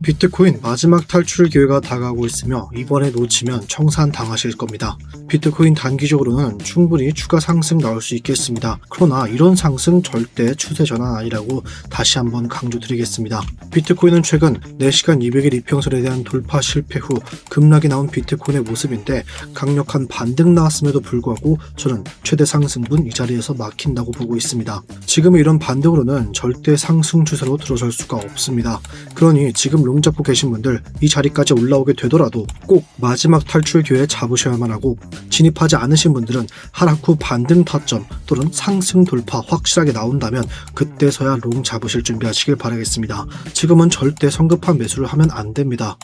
비트코인 마지막 탈출 기회가 다가오고 있으며 이번에 놓치면 청산당하실 겁니다. 비트코인 단기적으로는 충분히 추가 상승 나올 수 있겠습니다. 그러나 이런 상승 절대 추세 전환 아니라고 다시 한번 강조드리겠습니다. 비트코인은 최근 4시간 200일 이평선에 대한 돌파 실패 후 급락이 나온 비트코인의 모습인데 강력한 반등 나왔음에도 불구하고 저는 최대 상승분 이 자리에서 막힌다고 보고 있습니다. 지금의 이런 반등으로는 절대 상승 추세로 들어설 수가 없습니다. 그러니 지금 롱 잡고 계신 분들 이 자리까지 올라오게 되더라도 꼭 마지막 탈출 기회 잡으셔야만 하고, 진입하지 않으신 분들은 하락 후 반등 타점 또는 상승 돌파 확실하게 나온다면 그때서야 롱 잡으실 준비하시길 바라겠습니다. 지금은 절대 성급한 매수를 하면 안 됩니다.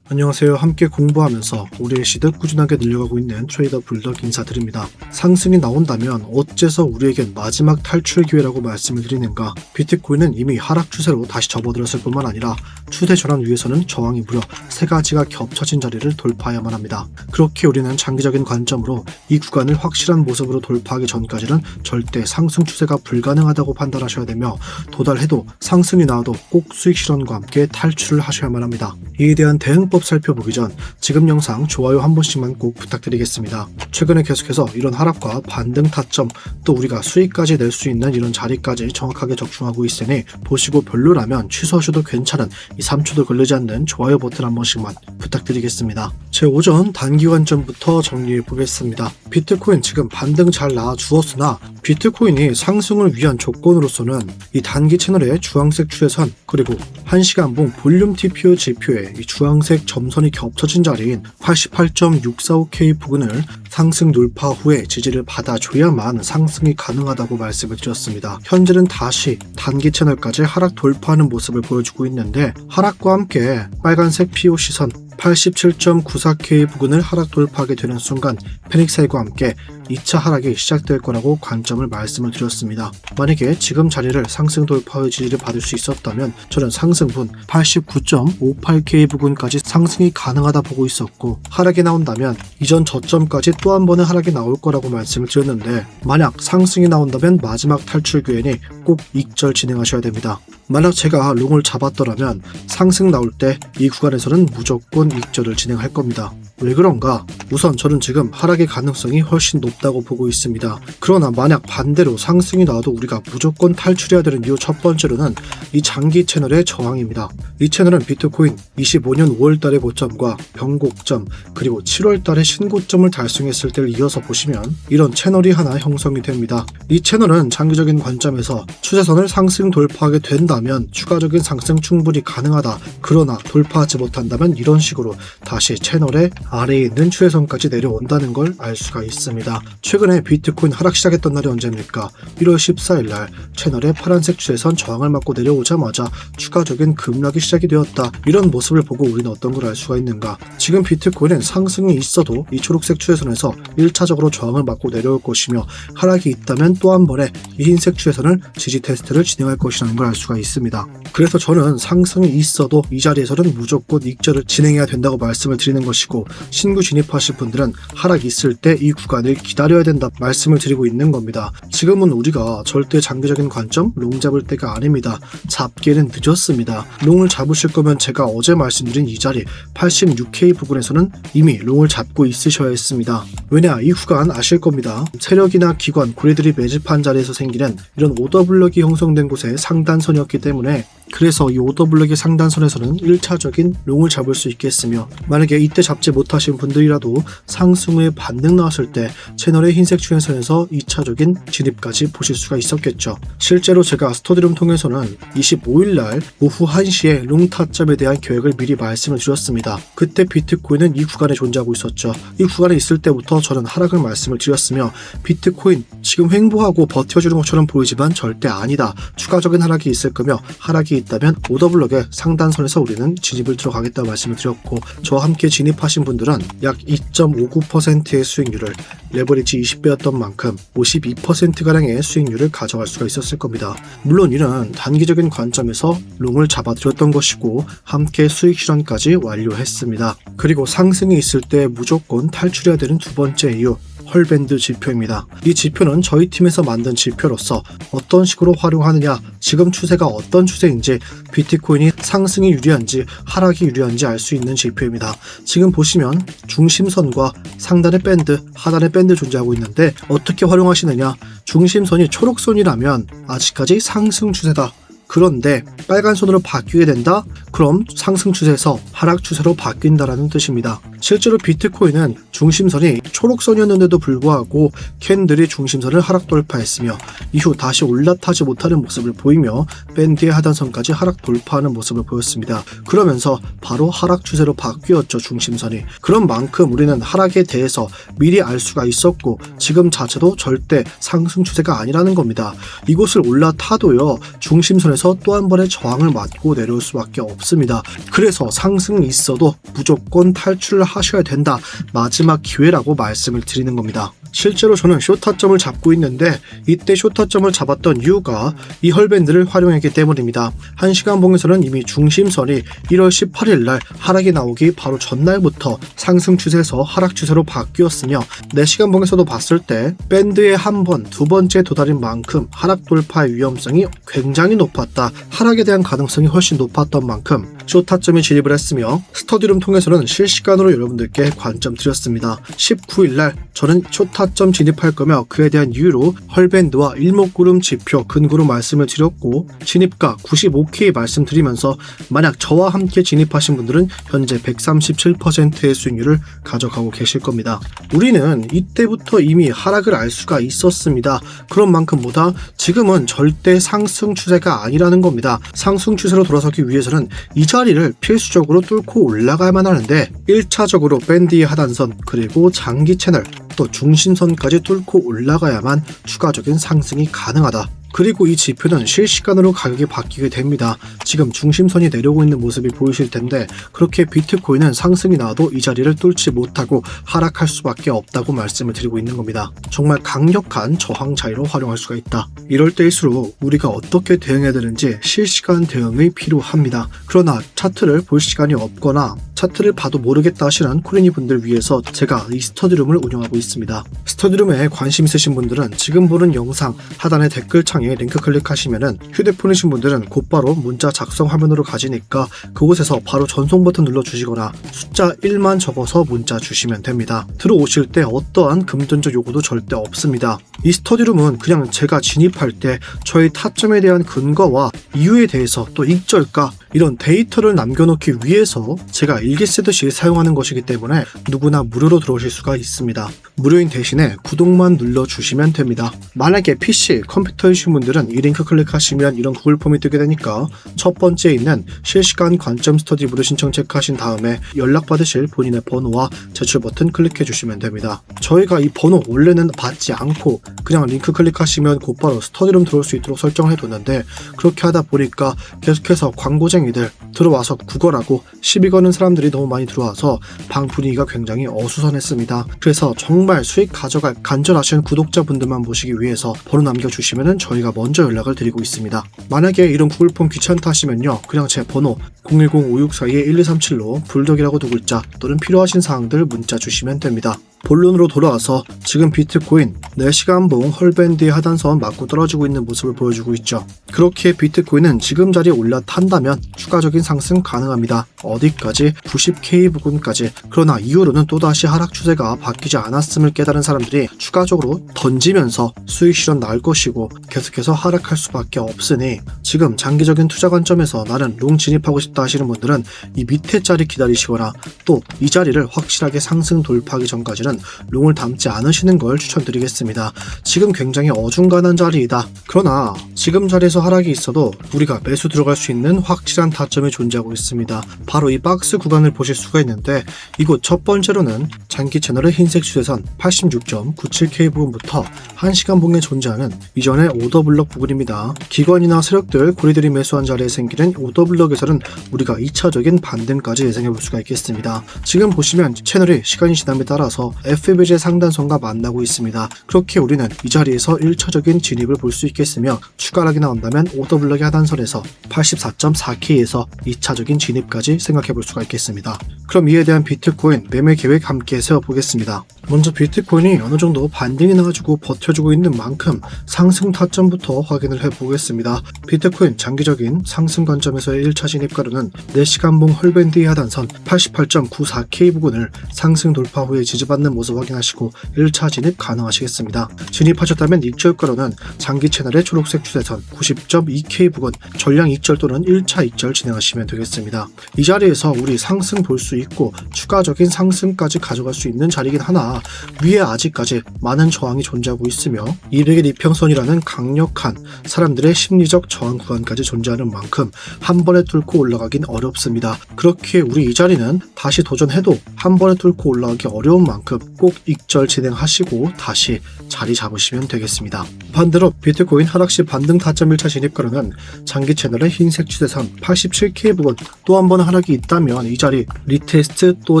안녕하세요. 함께 공부하면서 우리의 시득 꾸준하게 늘려가고 있는 트레이더 불덕 인사드립니다. 상승이 나온다면 어째서 우리에겐 마지막 탈출 기회라고 말씀을 드리는가? 비트코인은 이미 하락 추세로 다시 접어들었을 뿐만 아니라 추세 전환 위에서는 저항이 무려 3가지가 겹쳐진 자리를 돌파해야만 합니다. 그렇게 우리는 장기적인 관점으로 이 구간을 확실한 모습으로 돌파하기 전까지는 절대 상승 추세가 불가능하다고 판단하셔야 되며, 도달해도 상승이 나와도 꼭 수익 실현과 함께 탈출을 하셔야만 합니다. 이에 대한 대응법 살펴보기 전 지금 영상 좋아요 한 번씩만 꼭 부탁드리겠습니다. 최근에 계속해서 이런 하락과 반등 타점, 또 우리가 수익까지 낼 수 있는 이런 자리까지 정확하게 적중하고 있으니 보시고 별로라면 취소하셔도 괜찮은 이 3초도 걸리지 않는 좋아요 버튼 한 번씩만 부탁드리겠습니다. 제 오전 단기 관점부터 정리해 보겠습니다. 비트코인 지금 반등 잘 나와 주었으나 비트코인이 상승을 위한 조건으로서는 이 단기 채널의 주황색 추세선 그리고 1시간봉 볼륨 TPO 지표의 이 주황색 점선이 겹쳐진 자리인 88.645K 부근을 상승 돌파 후에 지지를 받아줘야만 상승이 가능하다고 말씀을 드렸습니다. 현재는 다시 단기 채널까지 하락 돌파하는 모습을 보여주고 있는데, 하락과 함께 빨간색 POC선 87.94K 부근을 하락 돌파하게 되는 순간 패닉셀과 함께 2차 하락이 시작될 거라고 관점을 말씀을 드렸습니다. 만약에 지금 자리를 상승 돌파의 지지를 받을 수 있었다면 저는 상승분 89.58K 부근까지 상승이 가능하다 보고 있었고, 하락이 나온다면 이전 저점까지 또 한 번의 하락이 나올 거라고 말씀을 드렸는데, 만약 상승이 나온다면 마지막 탈출 기회니 꼭 익절 진행하셔야 됩니다. 만약 제가 롱을 잡았더라면 상승 나올 때 이 구간에서는 무조건 익절을 진행할 겁니다. 왜 그런가? 우선 저는 지금 하락의 가능성이 훨씬 높다고 보고 있습니다. 그러나 만약 반대로 상승이 나와도 우리가 무조건 탈출해야 되는 이유 첫 번째로는 이 장기 채널의 저항입니다. 이 채널은 비트코인 25년 5월달의 고점과 변곡점 그리고 7월달의 신고점을 달성했을 때를 이어서 보시면 이런 채널이 하나 형성이 됩니다. 이 채널은 장기적인 관점에서 추세선을 상승 돌파하게 된다면 추가적인 상승 충분히 가능하다. 그러나 돌파하지 못한다면 이런 식으로 다시 채널의 아래에 있는 추세선까지 내려온다는 걸 알 수가 있습니다. 최근에 비트코인 하락 시작했던 날이 언제입니까? 1월 14일 날 채널의 파란색 추세선 저항을 맞고 내려오자마자 추가적인 급락이 시작이 되었다. 이런 모습을 보고 우리는 어떤 걸 알 수가 있는가? 지금 비트코인은 상승이 있어도 이 초록색 추세선에서 1차적으로 저항을 맞고 내려올 것이며, 하락이 있다면 또 한 번의 이 흰색 추세선을 지지 테스트를 진행할 것이라는 걸 알 수가 있습니다. 그래서 저는 상승이 있어도 이 자리에서는 무조건 익절을 진행해야 된다고 말씀을 드리는 것이고, 신규 진입하실 분들은 하락 있을 때 이 구간을 기다려야 된다 말씀을 드리고 있는 겁니다. 지금은 우리가 절대 장기적인 관점 롱 잡을 때가 아닙니다. 잡기에는 늦었습니다. 롱을 잡으실 거면 제가 어제 말씀드린 이 자리 86K 부근에서는 이미 롱을 잡고 있으셔야 했습니다. 왜냐, 이 구간 아실 겁니다. 세력이나 기관, 고래들이 매집한 자리에서 생기는 이런 오더블럭이 형성된 곳의 상단선이었기 때문에, 그래서 이 오더블럭의 상단선에서는 1차적인 롱을 잡을 수 있겠으며, 만약에 이때 잡지 못하신 분들이라도 상승 후에 반등 나왔을 때 채널의 흰색 추세선에서 2차적인 진입까지 보실 수가 있었겠죠. 실제로 제가 스터디룸 통해서는 25일날 오후 1시에 롱 타점에 대한 계획을 미리 말씀을 드렸습니다. 그때 비트코인은 이 구간에 존재하고 있었죠. 이 구간에 있을 때부터 저는 하락을 말씀을 드렸으며, 비트코인 지금 횡보하고 버텨주는 것처럼 보이지만 절대 아니다. 추가적인 하락이 있을 거며, 하락이 있다면 오더블럭의 상단선에서 우리는 진입을 들어가겠다고 말씀을 드렸고, 저와 함께 진입하신 분들은 약 2.59%의 수익률을, 레버리지 20배였던 만큼 52%가량의 수익률을 가져갈 수가 있었을 겁니다. 물론 이는 단기적인 관점에서 롱을 잡아드렸던 것이고 함께 수익 실현까지 완료했습니다. 그리고 상승이 있을 때 무조건 탈출해야 되는 두 번째 이유, 헐밴드 지표입니다. 이 지표는 저희 팀에서 만든 지표로서 어떤 식으로 활용하느냐, 지금 추세가 어떤 추세인지, 비트코인이 상승이 유리한지 하락이 유리한지 알 수 있는 지표입니다. 지금 보시면 중심선과 상단의 밴드, 하단의 밴드 존재하고 있는데 어떻게 활용하시느냐, 중심선이 초록선이라면 아직까지 상승 추세다. 그런데 빨간 선으로 바뀌게 된다? 그럼 상승 추세에서 하락 추세로 바뀐다라는 뜻입니다. 실제로 비트코인은 중심선이 초록선이었는데도 불구하고 캔들이 중심선을 하락 돌파했으며 이후 다시 올라타지 못하는 모습을 보이며 밴드의 하단선까지 하락 돌파하는 모습을 보였습니다. 그러면서 바로 하락 추세로 바뀌었죠, 중심선이. 그런 만큼 우리는 하락에 대해서 미리 알 수가 있었고 지금 자체도 절대 상승 추세가 아니라는 겁니다. 이곳을 올라타도요, 중심선에서 또 한 번의 저항을 맞고 내려올 수밖에 없습니다. 그래서 상승이 있어도 무조건 탈출을 하셔야 된다. 마지막 기회라고 말씀을 드리는 겁니다. 실제로 저는 숏타점을 잡고 있는데 이때 숏타점을 잡았던 이유가 이 헐밴드를 활용했기 때문입니다. 1시간 봉에서는 이미 중심선이 1월 18일 날 하락이 나오기 바로 전날부터 상승 추세에서 하락 추세로 바뀌었으며 4시간 봉에서도 봤을 때 밴드의 한 번, 두 번째 도달인 만큼 하락 돌파의 위험성이 굉장히 높았다. 하락에 대한 가능성이 훨씬 높았던 만큼 숏타점이 진입을 했으며 스터디룸 통해서는 실시간으로 여러분들께 관점 드렸습니다. 19일 날 저는 숏타점 진입할 거며 그에 대한 이유로 헐밴드와 일목구름 지표 근거로 말씀을 드렸고 진입가 95K 말씀드리면서 만약 저와 함께 진입하신 분들은 현재 137%의 수익률을 가져가고 계실 겁니다. 우리는 이때부터 이미 하락을 알 수가 있었습니다. 그런 만큼보다 지금은 절대 상승 추세가 아니라는 겁니다. 상승 추세로 돌아서기 위해서는 이 자리를 필수적으로 뚫고 올라가야만 하는데 1차적으로 밴드의 하단선 그리고 장기 채널 또 중심선까지 뚫고 올라가야만 추가적인 상승이 가능하다. 그리고 이 지표는 실시간으로 가격이 바뀌게 됩니다. 지금 중심선이 내려오고 있는 모습이 보이실 텐데 그렇게 비트코인은 상승이 나와도 이 자리를 뚫지 못하고 하락할 수밖에 없다고 말씀을 드리고 있는 겁니다. 정말 강력한 저항 자리로 활용할 수가 있다. 이럴 때일수록 우리가 어떻게 대응해야 되는지 실시간 대응이 필요합니다. 그러나 차트를 볼 시간이 없거나 차트를 봐도 모르겠다 하시는 코리니 분들 위해서 제가 이 스터디룸을 운영하고 있습니다. 스터디룸에 관심 있으신 분들은 지금 보는 영상 하단의 댓글창에 링크 클릭하시면은 휴대폰이신 분들은 곧바로 문자 작성 화면으로 가지니까 그곳에서 바로 전송 버튼 눌러주시거나 숫자 1만 적어서 문자 주시면 됩니다. 들어오실 때 어떠한 금전적 요구도 절대 없습니다. 이 스터디룸은 그냥 제가 진입할 때 저희 타점에 대한 근거와 이유에 대해서 또 익절가 이런 데이터를 남겨놓기 위해서 제가 일기 쓰듯이 사용하는 것이기 때문에 누구나 무료로 들어오실 수가 있습니다. 무료인 대신에 구독만 눌러주시면 됩니다. 만약에 PC, 컴퓨터이신 분들은 이 링크 클릭하시면 이런 구글 폼이 뜨게 되니까 첫 번째에 있는 실시간 관점 스터디 무료 신청 체크하신 다음에 연락받으실 본인의 번호와 제출 버튼 클릭해 주시면 됩니다. 저희가 이 번호 원래는 받지 않고 그냥 링크 클릭하시면 곧바로 스터디룸 들어올 수 있도록 설정을 해뒀는데 그렇게 하다 보니까 계속해서 광고쟁이들 들어와서 구걸하고 시비 거는 사람들이 너무 많이 들어와서 방 분위기가 굉장히 어수선했습니다. 그래서 정말 수익 가져갈 간절하신 구독자분들만 모시기 위해서 번호 남겨주시면 저희가 먼저 연락을 드리고 있습니다. 만약에 이런 구글폼 귀찮다 하시면요, 그냥 제 번호 010-5642-1237로 불덕이라고 두 글자 또는 필요하신 사항들 문자 주시면 됩니다. 본론으로 돌아와서 지금 비트코인 4시간 봉 헐밴드의 하단선 맞고 떨어지고 있는 모습을 보여주고 있죠. 그렇게 비트코인은 지금 자리에 올라탄다면 추가적인 상승 가능합니다. 어디까지? 90K 부근까지. 그러나 이후로는 또다시 하락 추세가 바뀌지 않았음을 깨달은 사람들이 추가적으로 던지면서 수익 실현 나을 것이고 계속해서 하락할 수밖에 없으니 지금 장기적인 투자 관점에서 나는 롱 진입하고 싶다 하시는 분들은 이 밑에 자리 기다리시거나 또 이 자리를 확실하게 상승 돌파하기 전까지는 롱을 담지 않으시는 걸 추천드리겠습니다. 지금 굉장히 어중간한 자리이다. 그러나 지금 자리에서 하락이 있어도 우리가 매수 들어갈 수 있는 확실한 타점이 존재하고 있습니다. 바로 이 박스 구간을 보실 수가 있는데 이곳 첫 번째로는 장기 채널의 흰색 추세선 86.97K 부분부터 1시간 봉에 존재하는 이전의 오더블럭 부분입니다. 기관이나 세력들, 고리들이 매수한 자리에 생기는 오더블럭에서는 우리가 2차적인 반등까지 예상해 볼 수가 있겠습니다. 지금 보시면 채널이 시간이 지남에 따라서 FVG의 상단선과 만나고 있습니다. 그렇게 우리는 이 자리에서 1차적인 진입을 볼 수 있겠으며 추가 하락이 나온다면 오더블럭의 하단선에서 84.4K에서 2차적인 진입까지 생각해 볼 수가 있겠습니다. 그럼 이에 대한 비트코인 매매 계획 함께 세워보겠습니다. 먼저 비트코인이 어느 정도 반등이 나가지고 버텨주고 있는 만큼 상승 타점부터 확인을 해보겠습니다. 비트코인 장기적인 상승 관점에서의 1차 진입가로는 4시간봉 헐밴드의 하단선 88.94K 부근을 상승 돌파 후에 지지받는 모습 확인하시고 1차 진입 가능하시겠습니다. 진입하셨다면 익절가로는 장기 채널의 초록색 추세선 90.2K 부근 전량 익절 또는 1차 익절 진행하시면 되겠습니다. 이 자리에서 우리 상승 볼 수 있고 추가적인 상승까지 가져갈 수 있는 자리긴 하나 위에 아직까지 많은 저항이 존재하고 있으며 200일 이평선이라는 강력한 사람들의 심리적 저항 구간까지 존재하는 만큼 한 번에 뚫고 올라가긴 어렵습니다. 그렇게 우리 이 자리는 다시 도전해도 한 번에 뚫고 올라가기 어려운 만큼 꼭 익절 진행하시고 다시 자리 잡으시면 되겠습니다. 반대로 비트코인 하락시 반등 타점 1차 진입가로는 장기 채널의 흰색 추세선 87K 부근 또 한 번 하락이 있다면 이 자리 리테스트 또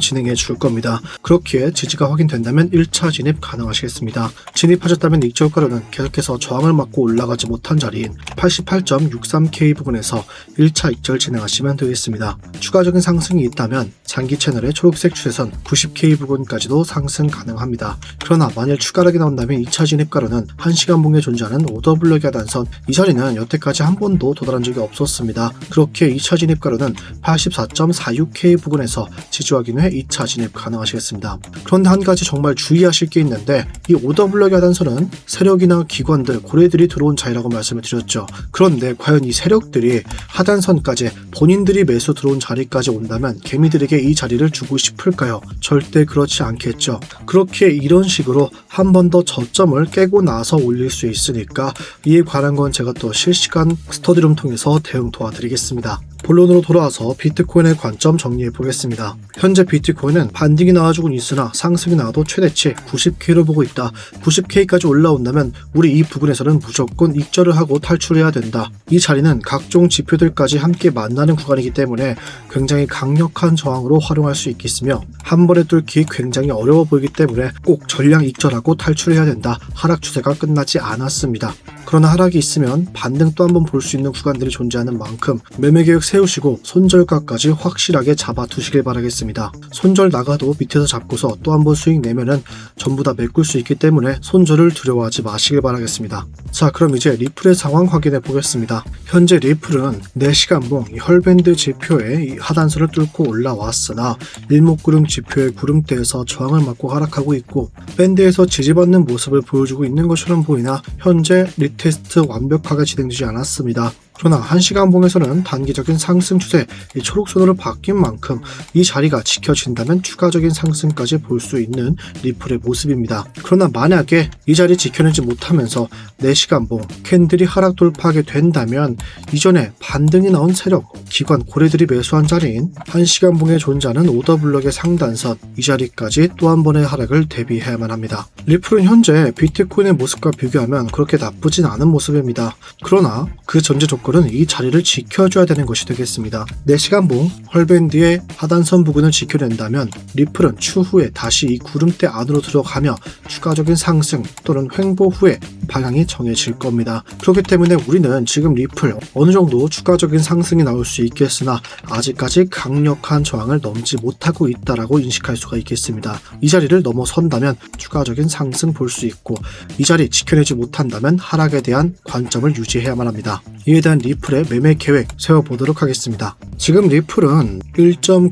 진행해 줄 겁니다. 그렇게 지지가 확인된다면 1차 진입 가능하시겠습니다. 진입하셨다면 익절가로는 계속해서 저항을 맞고 올라가지 못한 자리인 88.63K 부근에서 1차 익절 진행하시면 되겠습니다. 추가적인 상승이 있다면 장기 채널의 초록색 추세선 90K 부근까지도 상승 가능합니다. 그러나 만일 추가 하락이 나온다면 2차 진입가로는 1시간 봉에 존재하는 오더블럭의 하단선 이 자리는 여태까지 한 번도 도달한 적이 없었습니다. 그렇게 2차 진입가로는 84.46K 부근에서 지지 확인 후에 2차 진입 가능하시겠습니다. 그런데 한 가지 정말 주의하실 게 있는데 이 오더블럭의 하단선은 세력이나 기관들, 고래들이 들어온 자리라고 말씀을 드렸죠. 그런데 과연 이 세력들이 하단선까지 본인들이 매수 들어온 자리까지 온다면 개미들에게 이 자리를 주고 싶을까요? 절대 그렇지 않겠죠. 그렇게 이런 식으로 한 번 더 저점을 깨고 나서 올릴 수 있으니까 이에 관한 건 제가 또 실시간 스터디룸 통해서 대응 도와드리겠습니다. 본론으로 돌아와서 비트코인의 관점 정리해 보겠습니다. 현재 비트코인은 반등이 나와주곤 있으나 상승이 나와도 최대치 90K로 보고 있다. 90K까지 올라온다면 우리 이 부근에서는 무조건 익절을 하고 탈출해야 된다. 이 자리는 각종 지표들까지 함께 만나는 구간이기 때문에 굉장히 강력한 저항으로 활용할 수 있겠으며 한 번에 뚫기 굉장히 어려워 보이기 때문에 꼭 전량 익절하고 탈출해야 된다. 하락 추세가 끝나지 않았습니다. 그러나 하락이 있으면 반등 또 한 번 볼 수 있는 구간들이 존재하는 만큼 매매 계획 세우시고 손절가까지 확실하게 잡아 두시길 바라겠습니다. 손절 나가도 밑에서 잡고서 또 한 번 수익 내면은 전부 다 메꿀 수 있기 때문에 손절을 두려워하지 마시길 바라겠습니다. 자, 그럼 이제 리플의 상황 확인해 보겠습니다. 현재 리플은 4시간봉 헐밴드 지표의 이 하단선을 뚫고 올라왔으나 일목구름 지표의 구름대에서 저항을 맞고 하락하고 있고 밴드에서 지지받는 모습을 보여주고 있는 것처럼 보이나 현재 리테스트 완벽하게 진행되지 않았습니다. 그러나 1시간 봉에서는 단기적인 상승 추세 초록선으로 바뀐 만큼 이 자리가 지켜진다면 추가적인 상승까지 볼 수 있는 리플의 모습입니다. 그러나 만약에 이 자리 지켜내지 못하면서 4시간 봉 캔들이 하락 돌파하게 된다면 이전에 반등이 나온 세력, 기관, 고래들이 매수한 자리인 1시간 봉에 존재하는 오더블럭의 상단선 이 자리까지 또 한 번의 하락을 대비해야만 합니다. 리플은 현재 비트코인의 모습과 비교하면 그렇게 나쁘진 않은 모습입니다. 그러나 그 전제 조건은 이 자리를 지켜줘야 되는 것이 되겠습니다. 4시간봉 헐밴드의 하단선 부근을 지켜낸다면 리플은 추후에 다시 이 구름대 안으로 들어가며 추가적인 상승 또는 횡보 후에 방향이 정해질 겁니다. 그렇기 때문에 우리는 지금 리플 어느 정도 추가적인 상승이 나올 수 있겠으나 아직까지 강력한 저항을 넘지 못하고 있다라고 인식할 수가 있겠습니다. 이 자리를 넘어선다면 추가적인 상승 볼 수 있고 이 자리 지켜내지 못한다면 하락에 대한 관점을 유지해야만 합니다. 이에 대한 리플의 매매 계획 세워보도록 하겠습니다. 지금 리플은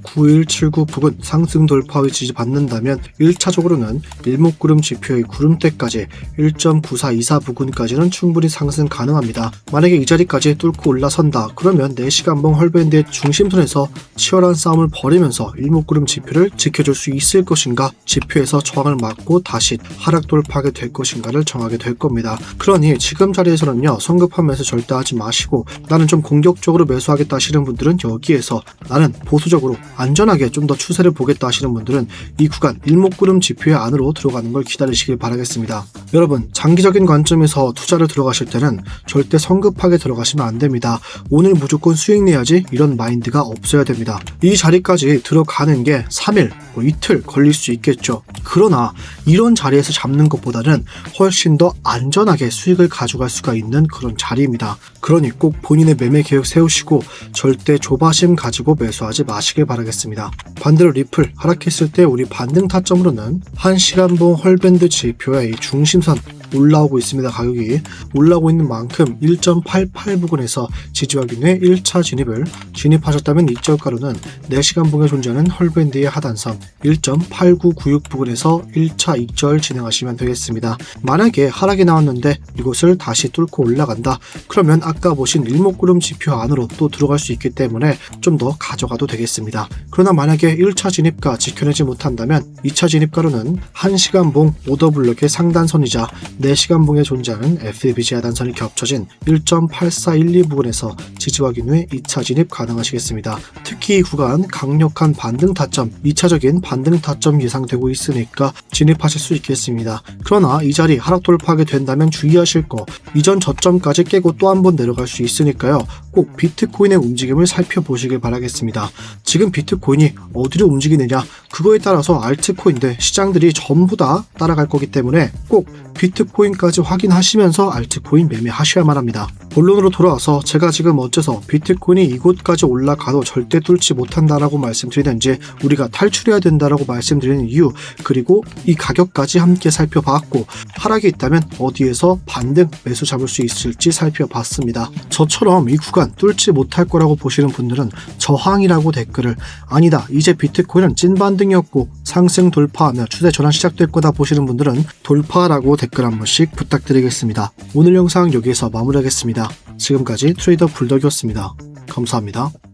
1.9179 부근 상승 돌파 후 지지받는다면 1차적으로는 일목구름 지표의 구름대까지 1.9424 부근까지는 충분히 상승 가능합니다. 만약에 이 자리까지 뚫고 올라선다 그러면 4시간봉 헐밴드의 중심선에서 치열한 싸움을 벌이면서 일목구름 지표를 지켜줄 수 있을 것인가, 지표에서 저항을 맞고 다시 하락 돌파하게 될 것인가를 정하게 될 겁니다. 그러니 지금 자리에서는요 성급하면서 절대 하지 마시고 하시고 나는 좀 공격적으로 매수하겠다 하시는 분들은 여기에서, 나는 보수적으로 안전하게 좀 더 추세를 보겠다 하시는 분들은 이 구간 일목구름 지표의 안으로 들어가는 걸 기다리시길 바라겠습니다. 여러분, 장기적인 관점에서 투자를 들어가실 때는 절대 성급하게 들어가시면 안 됩니다. 오늘 무조건 수익 내야지 이런 마인드가 없어야 됩니다. 이 자리까지 들어가는 게 3일, 이틀 걸릴 수 있겠죠. 그러나 이런 자리에서 잡는 것보다는 훨씬 더 안전하게 수익을 가져갈 수가 있는 그런 자리입니다. 그러니 꼭 본인의 매매 계획 세우시고 절대 조바심 가지고 매수하지 마시길 바라겠습니다. 반대로 리플 하락했을 때 우리 반등 타점으로는 1시간봉 헐밴드 지표의 이 중심선 올라오고 있습니다. 가격이 올라오고 있는 만큼 1.88 부근에서 지지와 균의 1차 진입을 진입하셨다면 이저가로는 4시간 봉에 존재하는 헐밴드의 하단선 1.8996 부근에서 1차 익절 진행하시면 되겠습니다. 만약에 하락이 나왔는데 이곳을 다시 뚫고 올라간다, 그러면 아까 보신 일목구름 지표 안으로 또 들어갈 수 있기 때문에 좀 더 가져가도 되겠습니다. 그러나 만약에 1차 진입가 지켜내지 못한다면 2차 진입가로는 1시간 봉 오더블럭의 상단선이자 4시간 봉에 존재하는 FBG 하단선이 겹쳐진 1.8412 부근에서 지지와 균 후에 2차 진입 가능하시겠습니다. 특히 이 구간 강력한 반등 타점, 2차적인 반등 타점 예상되고 있으니까 진입하실 수 있겠습니다. 그러나 이 자리 하락 돌파하게 된다면 주의하실 거, 이전 저점까지 깨고 또 한 번 내려갈 수 있으니까요. 꼭 비트코인의 움직임을 살펴보시길 바라겠습니다. 지금 비트코인이 어디로 움직이느냐, 그거에 따라서 알트코인들, 시장들이 전부 다 따라갈 거기 때문에 꼭 비트코인까지 확인하시면서 알트코인 매매하셔야만 합니다. 본론으로 돌아와서 제가 지금 어째서 비트코인이 이곳까지 올라가도 절대 뚫지 못한다라고 말씀드리는지, 우리가 탈출해야 된다라고 말씀드리는 이유, 그리고 이 가격까지 함께 살펴봤고 하락이 있다면 어디에서 반등 매수 잡을 수 있을지 살펴봤습니다. 저처럼 이 구간 뚫지 못할 거라고 보시는 분들은 저항이라고 댓글을, 아니다 이제 비트코인은 찐 반등이었고 상승 돌파하며 추세 전환 시작될 거다 보시는 분들은 돌파라고 댓글 한 번씩 부탁드리겠습니다. 오늘 영상 여기에서 마무리하겠습니다. 지금까지 트레이더 불덕이었습니다. 감사합니다.